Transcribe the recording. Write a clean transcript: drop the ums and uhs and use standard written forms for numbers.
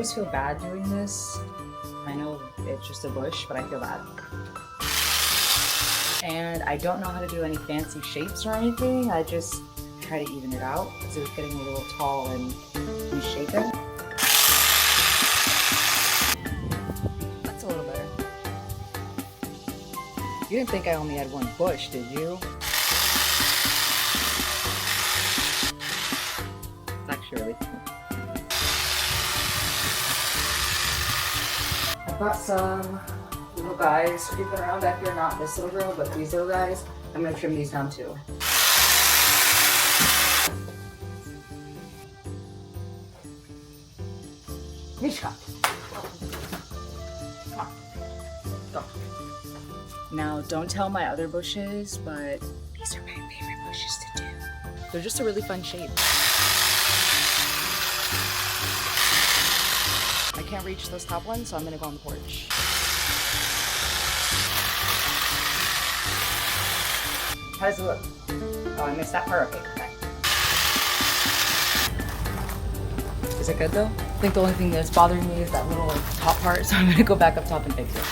always feel bad doing this. I know it's just a bush, but I feel bad. And I don't know how to do any fancy shapes or anything. I just try to even it out because it was getting a little tall and misshapen. That's a little better. You didn't think I only had one bush, did you? It's actually really cool. I've got some little guys creeping around back here, not this little girl, but these little guys. I'm gonna trim these down too. Mishka. Come on. Go. Now, don't tell my other bushes, but these are my favorite bushes to do. They're just a really fun shape. I can't reach those top ones, so I'm gonna go on the porch. How does it look? Oh, I missed that part. Okay. Is it good though? I think the only thing that's bothering me is that little top part, so I'm gonna go back up top and fix it.